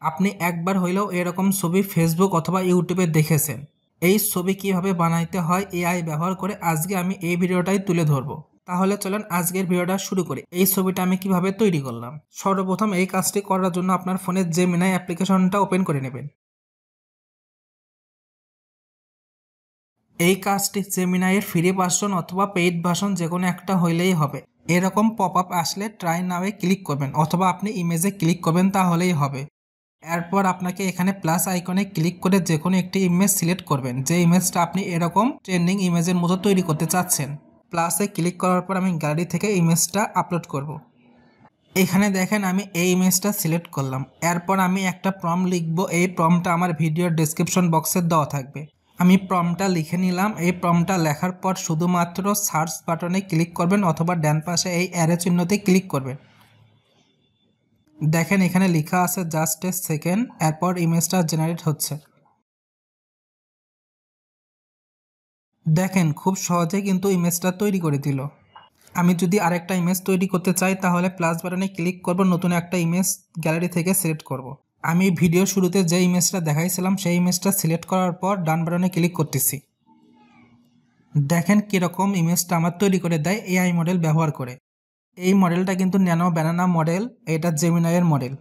আপনি একবার হইলেও এরকম ছবি ফেসবুক অথবা ইউটিউবে দেখেছেন। এই ছবি কিভাবে বানাইতে হয় এআই ব্যবহার করে আজকে আমি এই ভিডিওটাই তুলে ধরবো। তাহলে চলেন আজকের ভিডিওটা শুরু করি। এই ছবিটা আমি কিভাবে তৈরি করলাম। সর্বপ্রথম এই কাজটি করার জন্য আপনার ফোনের জেমিনাই অ্যাপ্লিকেশনটা ওপেন করে নেবেন। এই কাজটি জেমিনাইয়ের ফ্রি ভার্সন অথবা পেইড ভার্সন যে কোনো একটা হইলেই হবে। এরকম পপ আপ আসলে ট্রাই নাওয়ে ক্লিক করবেন অথবা আপনি ইমেজে ক্লিক করবেন, তাহলেই হবে। এরপর আপনাকে এখানে প্লাস আইকনে ক্লিক করে যে কোনো একটি ইমেজ সিলেক্ট করবেন, যে ইমেজটা আপনি এরকম ট্রেন্ডিং ইমেজের মতো তৈরি করতে চাচ্ছেন। প্লাসে ক্লিক করার পর আমি গ্যালারি থেকে ইমেজটা আপলোড করব। এখানে দেখেন আমি এই ইমেজটা সিলেক্ট করলাম। এরপর আমি একটা প্রম্পট লিখব। এই প্রম্পটটা আমার ভিডিওর ডেসক্রিপশন বক্সে দেওয়া থাকবে। আমি প্রম্পটটা লিখে নিলাম। এই প্রম্পটটা লেখার পর শুধুমাত্র সার্চ বাটনে ক্লিক করবেন অথবা ডান পাশে এই অ্যারো চিহ্নতে ক্লিক করবেন। দেখেন এখানে লেখা আছে জাস্ট এ সেকেন্ড। এরপর ইমেজটা জেনারেট হচ্ছে। দেখেন খুব সহজে কিন্তু ইমেজটা তৈরি করে দিল। আমি যদি আরেকটা ইমেজ তৈরি করতে চাই তাহলে প্লাস বাটনে ক্লিক করব, নতুন একটা ইমেজ গ্যালারি থেকে সিলেক্ট করব। আমি ভিডিও শুরুতে যে ইমেজটা দেখাইছিলাম সেই ইমেজটা সিলেক্ট করার পর ডান বাটনে ক্লিক করতেছি। দেখেন কীরকম ইমেজটা আমার তৈরি করে দেয় এআই মডেল ব্যবহার করে। এই মডেলটা কিন্তু ন্যানো ব্যানানা মডেল, এটা জেমিনাইয়ের মডেল।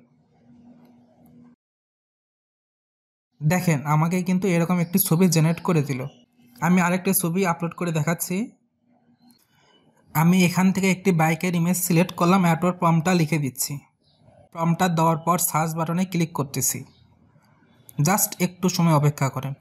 দেখেন আমাকে কিন্তু এরকম একটি ছবি জেনারেট করে দিল। আমি আরেকটি ছবি আপলোড করে দেখাচ্ছি। আমি এখান থেকে একটি বাইকের ইমেজ সিলেক্ট করলাম, এরপর প্রম্পটটা লিখে দিচ্ছি। প্রম্পটটা দেওয়ার পর সার্চ বাটনে ক্লিক করতেছি। জাস্ট একটু সময় অপেক্ষা করেন।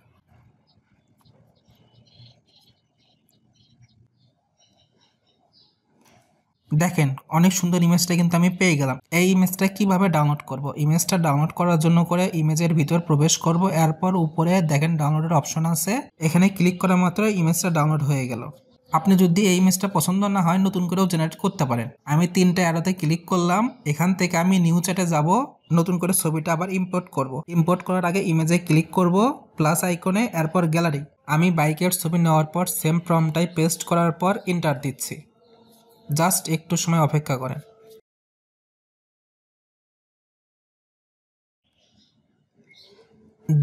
দেখেন অনেক সুন্দর ইমেজটা কিন্তু আমি পেয়ে গেলাম। এই ইমেজটা কিভাবে ডাউনলোড করব? ইমেজটা ডাউনলোড করার জন্য করে ইমেজের ভিতর প্রবেশ করব। এরপর উপরে দেখেন ডাউনলোডের অপশন আছে, এখানে ক্লিক করা মাত্র ইমেজটা ডাউনলোড হয়ে গেল। আপনি যদি এই ইমেজটা পছন্দ না হয় নতুন করেও জেনারেট করতে পারেন। আমি 3টে অ্যারোতে ক্লিক করলাম। এখান থেকে আমি নিউ চ্যাটে যাব, নতুন করে ছবিটা আবার ইম্পোর্ট করব। ইম্পোর্ট করার আগে ইমেজে ক্লিক করব, প্লাস আইকনে, এরপর গ্যালারি। আমি বাইকের ছবি নেওয়ার পর সেম প্রম্পটটাই পেস্ট করার পর এন্টার দিচ্ছি। জাস্ট একটু সময় অপেক্ষা করেন।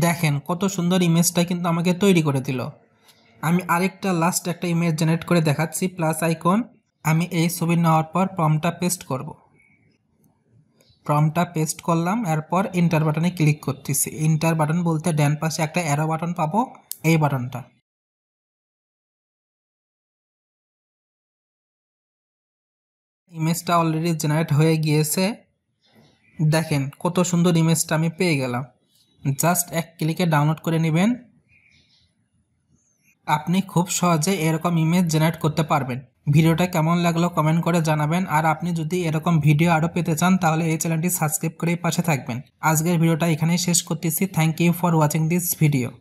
দেখেন কত সুন্দর ইমেজটা কিন্তু আমাকে তৈরি করে দিল। আমি আরেকটা লাস্ট একটা ইমেজ জেনারেট করে দেখাচ্ছি। প্লাস আইকন, আমি এই ছবি নেওয়ার পর প্রম্পটটা পেস্ট করব। প্রম্পটটা পেস্ট করলাম, এরপর এন্টার বাটনে ক্লিক করতেছি। এন্টার বাটন বলতে ডান পাশে একটা অ্যারো বাটন পাবো, এই বাটনটা। ইমেজটা অলরেডি জেনারেট হয়ে গিয়েছে। দেখেন কত সুন্দর ইমেজটা আমি পেয়ে গেলাম। জাস্ট এক ক্লিকে ডাউনলোড করে নেবেন। আপনি খুব সহজে এরকম ইমেজ জেনারেট করতে পারবেন। ভিডিওটা কেমন লাগলো কমেন্ট করে জানাবেন। আর আপনি যদি এরকম ভিডিও আরও পেতে চান তাহলে এই চ্যানেলটি সাবস্ক্রাইব করে পাশে থাকবেন। আজকের ভিডিওটা এখানেই শেষ করতেছি। Thank you for watching this video.